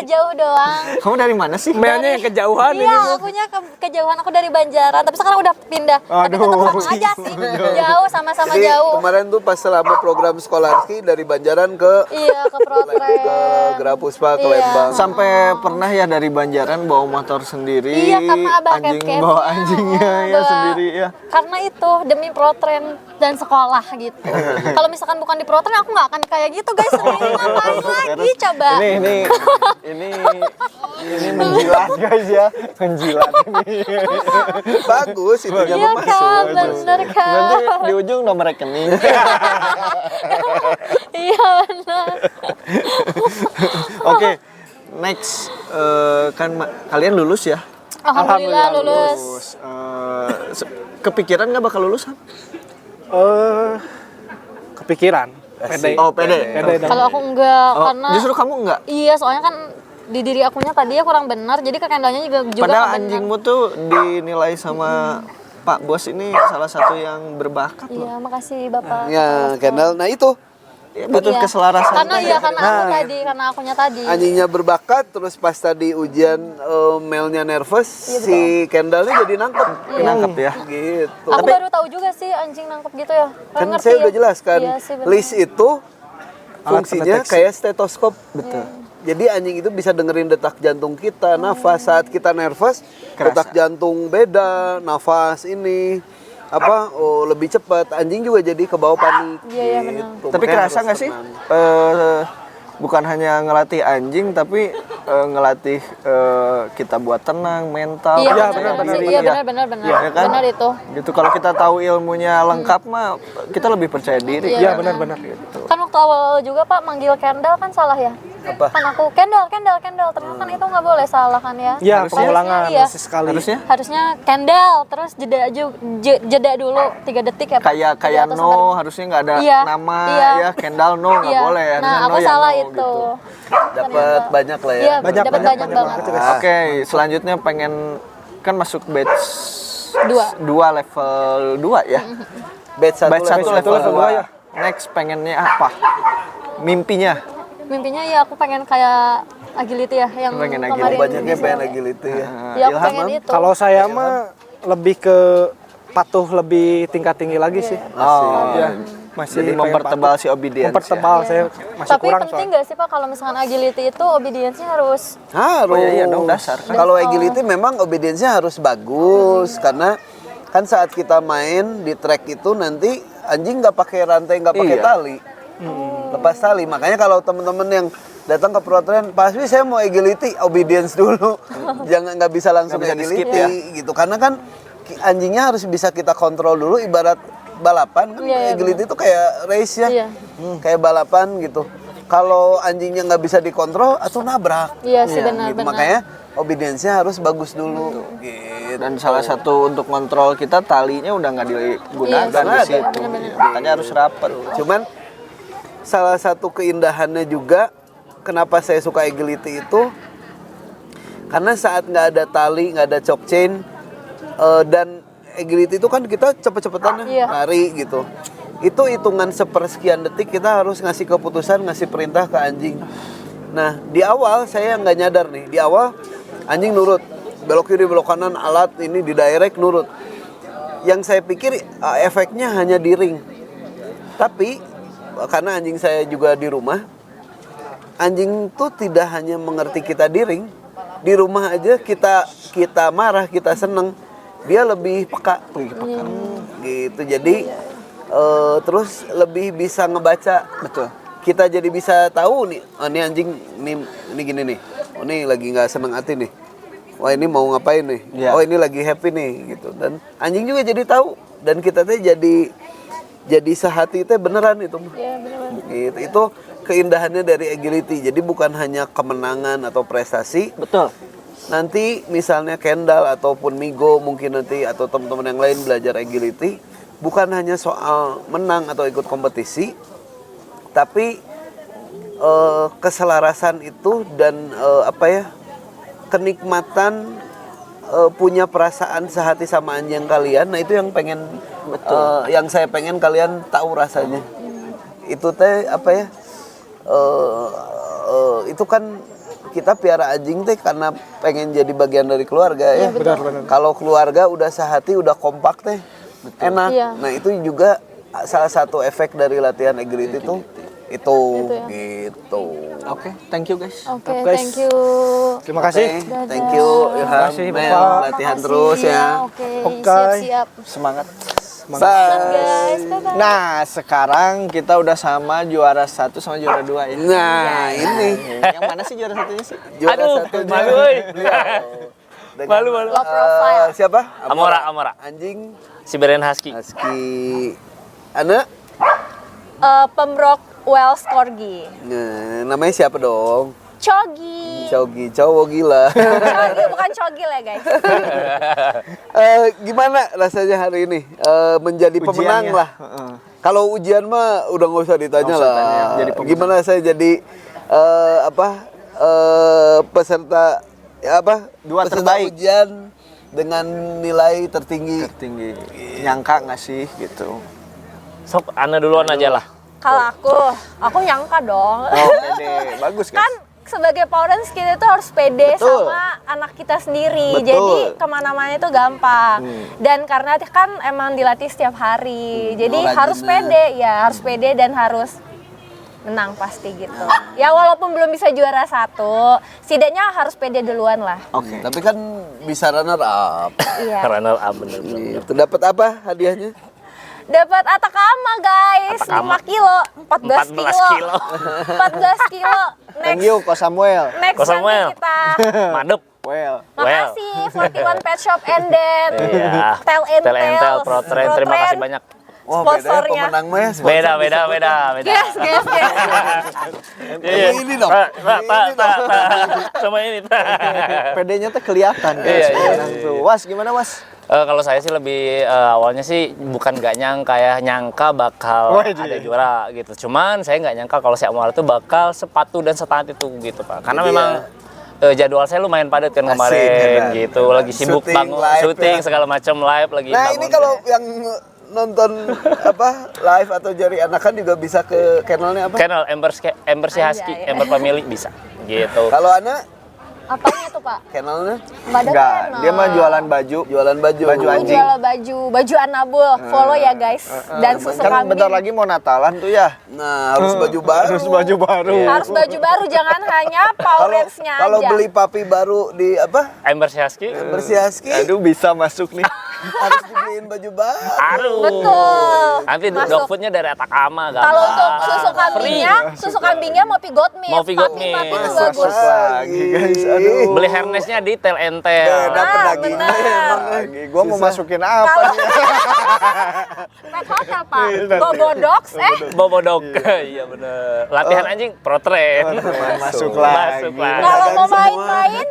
Jauh doang. Kamu dari mana sih? Melnya yang kejauhan ini. Iya, akunya kejauhan, aku dari Banjaran, tapi sekarang udah pindah. Tapi tetap sama aja sih. Jauh, sama-sama Jadi jauh. kemarin tuh pas selama program Skolarski dari Banjaran ke Iya, ke Protren. Gerapuspa ke Iya. Lembang. Sampai pernah ya dari Banjaran bawa motor sendiri. Iya, karena abah anjing camp-campnya. bawa anjingnya ya Enggak. sendiri ya. Karena itu demi Protren dan sekolah gitu. Kalau misalkan bukan di Protren, aku nggak akan kayak gitu guys. Ini ngapain lagi coba? Ini menjilat guys ya, menjilat ini. Bagus itu Iya masuk. kan, bener kan. Nanti di ujung nomor rekening. Iya benar. Oke, next kalian lulus ya? Alhamdulillah lulus. Kepikiran nggak bakal lulus? Han? Kepikiran. Pede. Oh, pede. Kalau aku enggak, karena Justru kamu enggak? iya soalnya kan di diri akunya tadi ya kurang benar, jadi ke Kendallnya juga Padahal nggak benar. anjingmu tuh dinilai sama Pak Bos ini salah satu yang berbakat loh. Iya, makasih Bapak. Ya, Kendall. Nah itu Ya, butuh Iya. keselarasan. Karena karena akunya tadi. anjingnya berbakat, terus pas tadi ujian Melnya nervous, si Kendallnya jadi nangkep. Nangkep ya. Gitu. Aku baru tahu juga sih anjing nangkep gitu ya. Kan Ngerti saya ya. udah jelaskan, Iya sih, benar. list itu fungsinya pendeteksi. kayak stetoskop. Betul. Jadi anjing itu bisa dengerin detak jantung kita, nafas saat kita nervous, detak jantung beda, nafas ini lebih cepat. Anjing juga jadi kebawa panik. Iya, gitu. Tapi Makanya kerasa harus nggak sih tenang. bukan hanya ngelatih anjing tapi ngelatih kita buat tenang, mental. Iya, benar-benar. benar. Iya, benar. Iya kan? Benar itu. Gitu kalau kita tahu ilmunya lengkap mah kita lebih percaya diri. Iya, benar-benar. Kan waktu awal juga Pak manggil Kendall kan salah ya? Apa? Kan aku Kendall. Ternyata kan itu nggak boleh salah kan ya? Ya, Harusnya pengulangan iya. masih sekali. Harusnya Harusnya Kendall, terus jeda dulu 3 detik ya Pak? kayak Jadi atau no sampai- harusnya nggak ada Iya, nama iya. ya Kendall no nggak Iya. boleh. Nah, Harusnya aku no ya salah no, itu. gitu. Dapat banyak lah ya. Iya, Banyak, dapat banyak banyak banget. banget. Oke, selanjutnya pengen kan masuk batch 2 level 2 ya. Batch 1 Batch 1 level level 2 2 ya. Next pengennya apa? Mimpinya? Mimpinya ya aku pengen kayak agility ya yang Pengen kemarin. agility. Banyaknya bisa. pengen agility ya. Ya aku Ilham, pengen Mam? itu. Kalau saya mah lebih ke patuh lebih tingkat tinggi lagi sih. Oh, Ya, masih jadi pengen mempertebal patuh. si obedience. Mempertebal saya masih Tapi kurang penting soalnya. nggak sih Pak kalau misalkan agility itu obedience-nya harus Harus. Oh, iya dong, dasar kan. Kalau agility memang obedience-nya harus bagus karena kan saat kita main di track itu nanti anjing nggak pakai rantai, nggak pakai Iya. tali. Lepas tali. Makanya kalau teman-teman yang datang ke pro train, Pak Hasbi saya mau agility, obedience dulu. Jangan nggak bisa langsung Nggak bisa di-skip agility gitu. Karena kan anjingnya harus bisa kita kontrol dulu ibarat balapan kan Iya, iya, agility itu kayak race ya. Iya. Kayak balapan gitu. Kalau anjingnya nggak bisa dikontrol atau nabrak. Iya sih Gitu. benar-benar. Makanya obedience-nya harus bagus dulu. Gitu. Dan salah satu untuk kontrol kita talinya udah nggak digunakan Iya, di ada. situ. Makanya harus rapat. Cuman salah satu keindahannya juga kenapa saya suka agility itu karena saat nggak ada tali, nggak ada choke chain dan agility itu kan kita cepet-cepetan Iya. lari gitu. Itu hitungan sepersekian detik kita harus ngasih keputusan, ngasih perintah ke anjing. Nah di awal saya nggak nyadar nih, di awal anjing nurut, belok kiri belok kanan alat ini di direct nurut. Yang saya pikir efeknya hanya di ring. Tapi karena anjing saya juga di rumah, anjing tuh tidak hanya mengerti kita di ring, di rumah aja kita marah, kita seneng, dia lebih peka. Gitu. Jadi terus lebih bisa ngebaca. Betul. Kita jadi bisa tahu nih, oh, ini anjing ini gini nih. Oh, ini lagi nggak seneng hati nih. Wah, ini mau ngapain nih? Iya. Oh, ini lagi happy nih gitu. Dan anjing juga jadi tahu dan kita tuh jadi sehati teh beneran itu. Iya benar-benar. Gitu. Itu keindahannya dari agility. Jadi bukan hanya kemenangan atau prestasi. Betul. Nanti misalnya Kendall ataupun Migo mungkin nanti atau teman-teman yang lain belajar agility, bukan hanya soal menang atau ikut kompetisi, tapi keselarasan itu dan kenikmatan punya perasaan sehati sama anjing kalian. Nah itu yang pengen yang saya pengen kalian tahu rasanya. Itu teh itu kan kita piara anjing teh karena pengen jadi bagian dari keluarga ya. Benar-benar. Kalau keluarga udah sehati, udah kompak teh enak. Iya. Nah itu juga salah satu efek dari latihan agility itu Itu ya. gitu. Oke, thank you guys. Oke, Guys. thank you. Terima kasih. Oke, thank you Ilham. kasih, Mel, Bapak. latihan Makasih terus ya. Oke, Oke. siap-siap. Semangat. Bye. Guys, bye-bye. Nah, sekarang kita udah sama juara 1 sama juara 2 ya. Nah ini Yang mana sih juara satunya sih? juara satu malu, woy. Malu. Low profile. Siapa? Amora. Anjing Siberian Husky. Husky. Ana? Pembrok Welsh Corgi. Nah, namanya siapa dong? Chogi. Chogi, cowok gila. Chogi bukan cogil ya guys. Gimana rasanya hari ini menjadi pemenang Ujiannya. lah? Kalau ujian mah udah nggak usah ditanya Nggak usah lah. tanya, jadi pemenang. Gimana saya jadi peserta Dua peserta terbaik. ujian dengan nilai tertinggi. Tinggi. Nyangka nggak sih gitu? Sok, Ana duluan aja lah. Kalau aku nyangka dong. Oh, pede. Bagus Kan sebagai parents kita itu harus pede Betul. sama anak kita sendiri. Betul. Jadi kemana-mana itu gampang. Dan karena kan emang dilatih setiap hari. Jadi Rajinnya. harus pede ya, harus pede dan harus menang pasti gitu. Ya walaupun belum bisa juara 1, setidaknya harus pede duluan lah. Oke. Tapi kan bisa runner up. Iya. Runner up bener-bener. Itu dapat apa hadiahnya? Dapat Atacama guys, 5 kilo, 14 kilo. 14 kilo. Thank you Ko Samuel. Next Ko Samuel. nanti kita. Madep. Well. Makasih 41 Pet Shop and then Iya. Tel and Tel, Tales. Protrain. Terima kasih banyak. Wah, beda ya Sponsornya. pemenang mah ya. Beda. Guys. Iya. Ini dong. Sama ini. PD-nya tuh kelihatan Iya, guys. iya, Menang tuh. Was gimana Was? Kalau saya sih lebih awalnya sih bukan nggak nyangka ya, nyangka bakal ada juara gitu. Cuman saya nggak nyangka kalau si Amora itu bakal sepatu dan setaat itu gitu Pak. Karena Jadi memang jadwal saya lumayan padat kan Asik, kemarin kan? gitu. Lagi sibuk Syuting, bangun, live, syuting ya. segala macam live lagi. Nah, bangun. ini kalau yang nonton live atau jari anakan juga bisa ke channelnya apa? channel Ember si Husky, Ember Family bisa gitu. Kalau Ana Apanya tuh Pak? channelnya Nggak ada Enggak, channel. dia mah jualan baju. jualan baju. Baju Aku anjing. jual baju Anabul. Follow ya guys. Dan susu Kan kambing. bentar lagi mau Natalan tuh ya. Nah, harus baju baru. Harus baju baru. Harus baju baru, jangan hanya Power Reds-nya aja. Kalau beli papi baru di apa? Ember si Husky. Bersih Husky Aduh bisa masuk nih. harus dibeliin baju baru. Aduh. Betul. Nanti Masuk. dog foodnya dari Atacama gampang. Kalau untuk susu kambingnya mau Pigot Milk. Mau Pigot Milk. Papi itu Masuk bagus. Lagi guys. Aduh. Beli harnessnya di Tel and Tel. Beda Ah, pedagingnya benar. emang. Lagi gua mau masukin apa nih? Pet hotel Pak. Bobo Dogs Bobo dog. Iya bener. Latihan anjing pro train. Masuk lagi. Masuk lagi. kalau mau main-main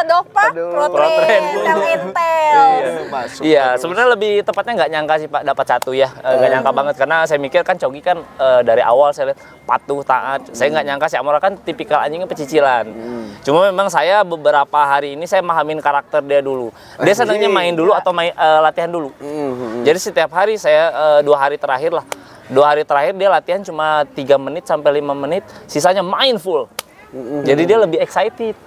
Dog Park Pro Protrain Train. Tel and Tales. Masuk. Iya, sebenarnya lebih tepatnya nggak nyangka sih Pak dapat satu ya, nggak nyangka banget karena saya mikir kan Cogi kan dari awal saya lihat patuh taat, saya nggak nyangka si Amora kan tipikal anjingnya pecicilan. Cuma memang saya beberapa hari ini saya mahamin karakter dia dulu. Dia senangnya main dulu atau latihan dulu. Jadi setiap hari saya 2 hari terakhir lah, 2 hari terakhir dia latihan cuma 3 menit sampai 5 menit, sisanya main full. Jadi dia lebih excited.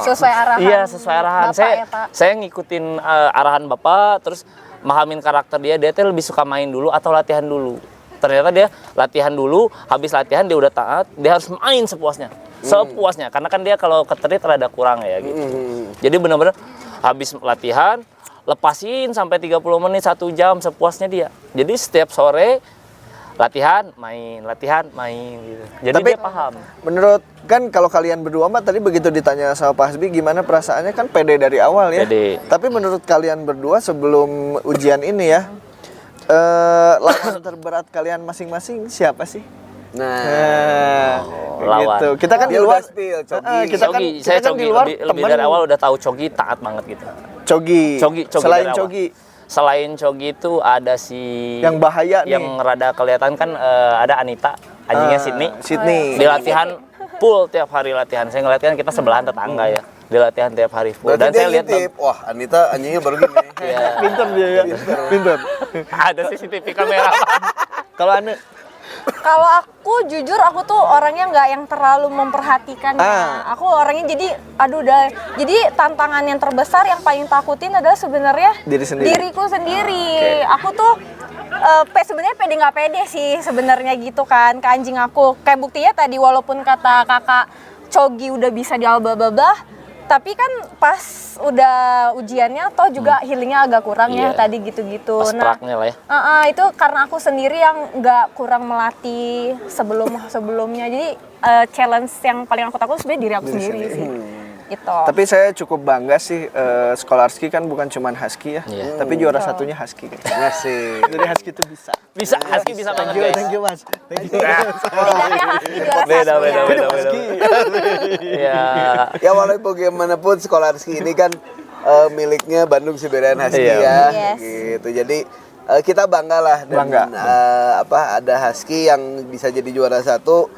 Sesuai arahan. Iya, sesuai arahan. Bapak ya, Pak. Saya ngikutin arahan Bapak, terus mahamin karakter dia tuh lebih suka main dulu atau latihan dulu. Ternyata dia latihan dulu, habis latihan dia udah taat, dia harus main sepuasnya. Sepuasnya, karena kan dia kalau keterit rada kurang ya gitu. Jadi benar-benar habis latihan, lepasin sampai 30 menit, 1 jam sepuasnya dia. Jadi setiap sore latihan main gitu. Jadi Tapi dia paham. menurut kan kalau kalian berdua mah tadi begitu ditanya sama Pak Hasbi gimana perasaannya kan pede dari awal ya. Pede. Tapi menurut kalian berdua sebelum ujian ini ya, lawan terberat kalian masing-masing siapa sih? Nah, lawan. Gitu. Kita kan di Dia luar udah spill, Cogi. kita kan Cogi, kita saya kan Cogi di luar lebih temen. dari awal udah tahu Cogi taat banget gitu. Cogi. Selain dari awal. Cogi Selain Cogi itu ada si yang bahaya nih. yang rada kelihatan kan ada Anita, anjingnya Sydney. Sydney. Di latihan full tiap hari latihan. Saya ngeliat kan kita sebelahan tetangga ya. Di latihan tiap hari full. berarti Dan dia saya lihat ngintip. Wah, Anita anjingnya baru gini. Iya. Pinter dia ya. Pinter. Ada CCTV kamera. Kalau Ane Kalau aku jujur aku tuh orangnya nggak yang terlalu memperhatikan ya. Aku orangnya jadi jadi tantangan yang terbesar yang paling takutin adalah sebenarnya Diri sendiri. diriku sendiri. Aku tuh sebenarnya pede nggak pede sih sebenarnya gitu kan ke anjing aku. Kayak buktinya tadi walaupun kata kakak Cogi udah bisa di albababah, tapi kan pas udah ujiannya toh juga healingnya agak kurang ya Iya. tadi gitu-gitu. Pas praknya lah ya. Itu karena aku sendiri yang nggak kurang melatih sebelumnya. Jadi challenge yang paling aku takut sebenarnya diri aku sendiri sih. Gitu. Tapi saya cukup bangga sih, Skolarski kan bukan cuman Husky ya, Iya. tapi juara satunya Husky. Masih. Jadi Husky itu bisa. Bisa, Husky bisa banget guys. Thank you Mas. Thank you. Bedanya Husky juara Beda, satu. beda. Ya. Ya walaupun bagaimanapun Skolarski ini kan miliknya Bandung Siberian Husky Iya. ya. Yes. Gitu. Jadi kita bangga lah dan Bangga. ada Husky yang bisa jadi juara satu,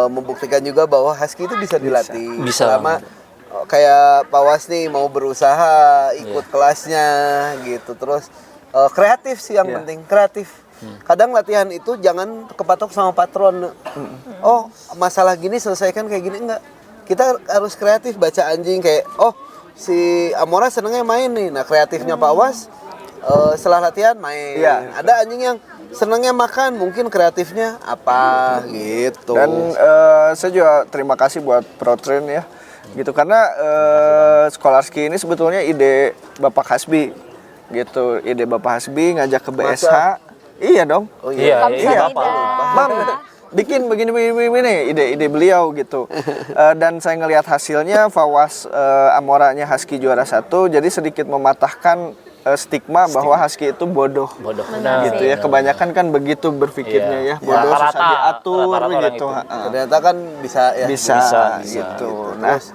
membuktikan juga bahwa Husky itu bisa dilatih. Bisa. Selama kayak Pak Was nih mau berusaha ikut kelasnya gitu. Terus kreatif sih yang penting, kreatif. Kadang latihan itu jangan kepatok sama patron. Oh, masalah gini selesaikan kayak gini, enggak. Kita harus kreatif baca anjing kayak si Amora senengnya main nih. Nah, kreatifnya Pak Was setelah latihan main. Iya. Ada anjing yang senengnya makan, mungkin kreatifnya apa gitu. Dan saya juga terima kasih buat Protrain ya, gitu karena Skolarski ini sebetulnya ide Bapak Hasbi, gitu. Ide Bapak Hasbi ngajak ke BSH. Iya dong. Oh Iya, Kamsahamnida. iya Bapak. Mam, bikin begini ide beliau gitu. Dan saya ngelihat hasilnya Fawaz Amoranya Husky juara 1, jadi sedikit mematahkan stigma bahwa Husky itu bodoh. Bodoh. Gitu ya, kebanyakan kan begitu berpikirnya ya, Iya. bodoh susah Rata-rata, diatur rata-rata orang gitu. itu. Ternyata kan bisa ya. Bisa, bisa, gitu. Nah, Terus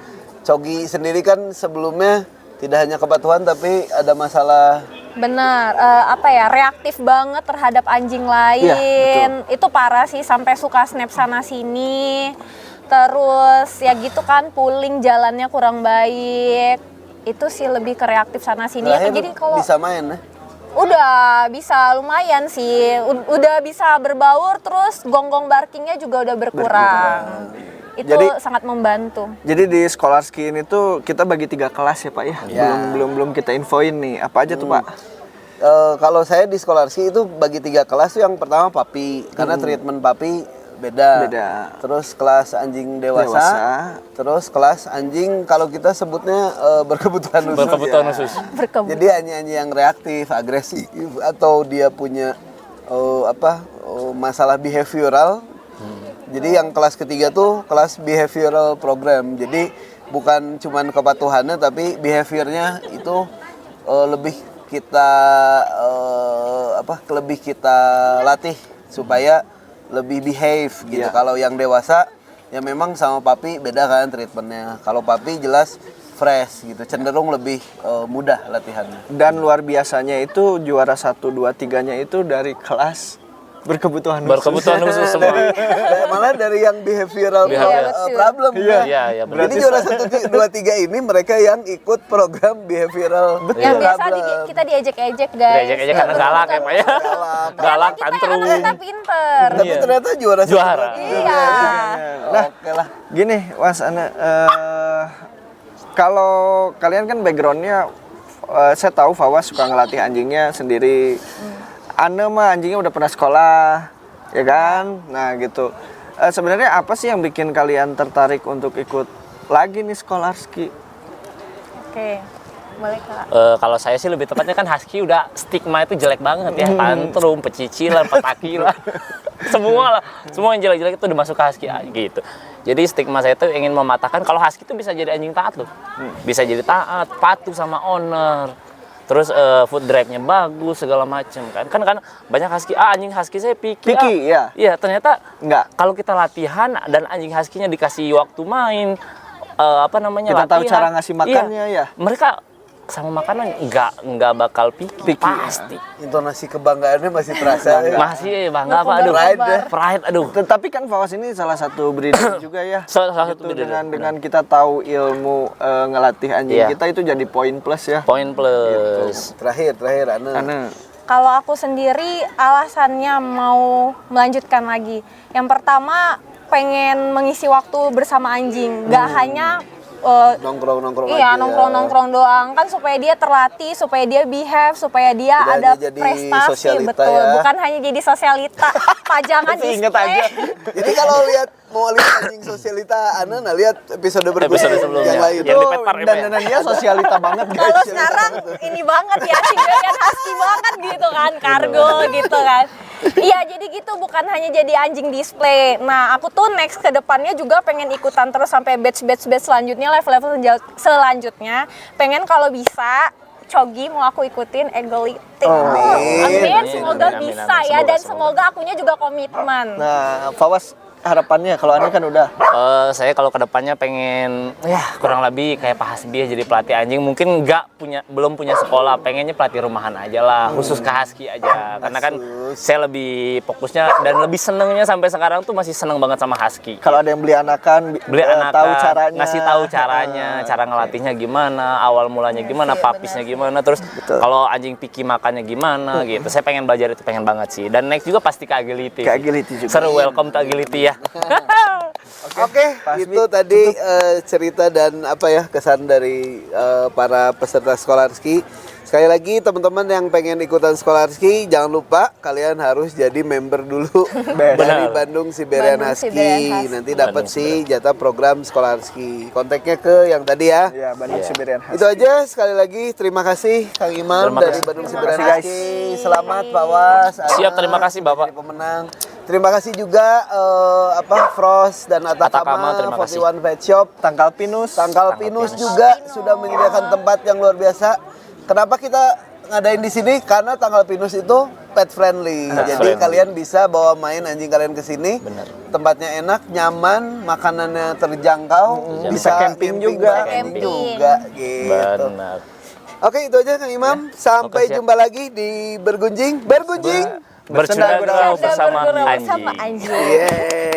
Cogi sendiri kan sebelumnya tidak hanya kepatuhan tapi ada masalah. Benar, reaktif banget terhadap anjing lain. Itu parah sih, sampai suka snap sana sini. Terus ya gitu kan, pulling jalannya kurang baik. Itu sih lebih ke reaktif sana sini. Terakhir Jadi kalau bisa main ya. udah bisa lumayan sih, udah bisa berbaur, terus gonggong barkingnya juga udah berkurang. Itu Jadi- sangat membantu. jadi di Scholarski ini tuh kita bagi 3 kelas ya Pak ya. Belum kita infoin nih. Apa aja tuh Pak? Kalau saya di Scholarski itu bagi 3 kelas tuh, yang pertama papi, karena treatment papi beda. Terus kelas anjing dewasa. Terus kelas anjing kalau kita sebutnya berkebutuhan khusus. Berkebutuhan ya. khusus. Jadi anjing-anjing yang reaktif, agresif, atau dia punya masalah behavioral. Jadi yang kelas ketiga tuh kelas behavioral program. Jadi bukan cuman kepatuhannya tapi behaviornya itu lebih kita latih supaya lebih behave gitu. Kalau yang dewasa ya memang sama papi beda kan treatmentnya. Kalau papi jelas fresh gitu, cenderung lebih mudah latihannya. Dan luar biasanya itu juara 1, 2, 3-nya itu dari kelas berkebutuhan Khusus semua. Malah dari yang behavioral Behavior. problem. Iya, benar. Jadi juara 1, 2, 3 ini mereka yang ikut program behavioral. Yang biasa kita diejek-ejek guys. Diejek-ejek karena galak ya Pak ya. Galak, Kita tantrum. kita pinter. Tapi ternyata juara 1. Juara. Iya. Nah, Oke lah. gini Mas Ana, kalau kalian kan backgroundnya, saya tahu Fawaz suka ngelatih anjingnya sendiri. Ana mah anjingnya udah pernah sekolah, ya kan? Nah gitu. Sebenarnya apa sih yang bikin kalian tertarik untuk ikut lagi nih Scholarski? Oke. Boleh Kak. Kalau saya sih lebih tepatnya kan Husky udah stigma itu jelek banget ya, tantrum, pecicilan, petakilan, semua lah, semua yang jelek-jelek itu udah masuk ke Husky gitu. Jadi stigma saya tuh ingin mematahkan kalau Husky itu bisa jadi anjing taat loh, bisa jadi taat, patuh sama owner, terus food drive-nya bagus segala macem kan banyak Husky, anjing Husky saya picky, ya? Iya ternyata Enggak. kalau kita latihan dan anjing Husky-nya dikasih waktu main, Kita tahu latihan, cara ngasih makannya ya? mereka sama makanan nggak bakal picky, pasti. Intonasi kebanggaannya masih terasa. ya. Masih bangga apa aduh. Pride ya. Pride aduh. Tetapi kan Fawaz ini salah satu breeder juga ya. Salah satu Gitu, breeder, dengan kita tahu ilmu ngelatih anjing Iya. kita itu jadi poin plus ya. Poin plus. Terakhir Ana. Karena Kalau aku sendiri alasannya mau melanjutkan lagi. Yang pertama pengen mengisi waktu bersama anjing, nggak hanya Nongkrong iya aja. nongkrong doang kan, supaya dia terlatih, supaya dia behave, supaya dia Tidak ada hanya jadi prestasi, sosialita betul, ya. bukan hanya jadi sosialita pajangan Tapi display. inget aja. Jadi kalau mau lihat anjing sosialita Ana, lihat episode Episode sebelumnya. yang lain. Yang di Pet Park, dan dia sosialita banget guys. Kalau sekarang ini banget ya, Siberian Husky banget gitu kan, kargo gitu kan. Iya, jadi gitu, bukan hanya jadi anjing display. Nah, aku tuh next ke depannya juga pengen ikutan terus sampai batch selanjutnya, level-level selanjutnya. Pengen kalau bisa Cogi mau aku ikutin Eagle Lifting. Amin, semoga Amin, bisa amin. ya, dan Semoga. semoga akunya juga komitmen. Nah, Fawaz harapannya kalau Ana kan udah Saya kalau kedepannya pengen ya kurang lebih kayak Pak Hasbi ya, jadi pelatih anjing. Mungkin belum punya sekolah, pengennya pelatih rumahan aja lah, khusus ke Husky aja. Karena kan saya lebih fokusnya dan lebih senengnya sampai sekarang tuh masih seneng banget sama Husky. kalau ada yang beli anakan, tahu caranya, ngasih tahu caranya, cara ngelatihnya gimana, awal mulanya gimana, papisnya gimana, terus kalau anjing picky makannya gimana gitu. Saya pengen belajar itu, pengen banget sih. Dan next juga pasti ke Agility. Ke Agility juga. Seru, welcome to Agility ya. Oke, itu tadi cerita dan kesan dari para peserta Scholarski. Sekali lagi teman-teman yang pengen ikutan Skolarski, jangan lupa kalian harus jadi member dulu dari Benar. Bandung Siberian Bandung Husky. Siberian Husky. Nanti dapat sih jatah program Skolarski. Kontaknya ke yang tadi ya. Ya, Bandung Siberian Husky. Itu aja, sekali lagi terima kasih Kang Imam Terima dari kasih. Bandung Siberian Terima kasih, Husky. Selamat Pak Was. Siap, Anas, terima kasih, sudah Bapak. jadi pemenang. Terima kasih juga Frost dan Atakama, Atakama terima kasih. 41 Pet Shop. Tangkal Pinus. Tangkal Pinus juga sudah menyediakan tempat yang luar biasa. Kenapa kita ngadain di sini? Karena Tangkal Pinus itu pet friendly. Jadi friendly. kalian bisa bawa main anjing kalian ke sini. Benar. Tempatnya enak, nyaman, makanannya terjangkau, Bisa camping juga. camping juga gitu. Benar. Oke, itu aja Kang Imam. Sampai Oke, siap. jumpa lagi di Bergunjing. Bergunjing. Bercanda Bercanda bersama Bergurau anjing. sama anjing. Yeah.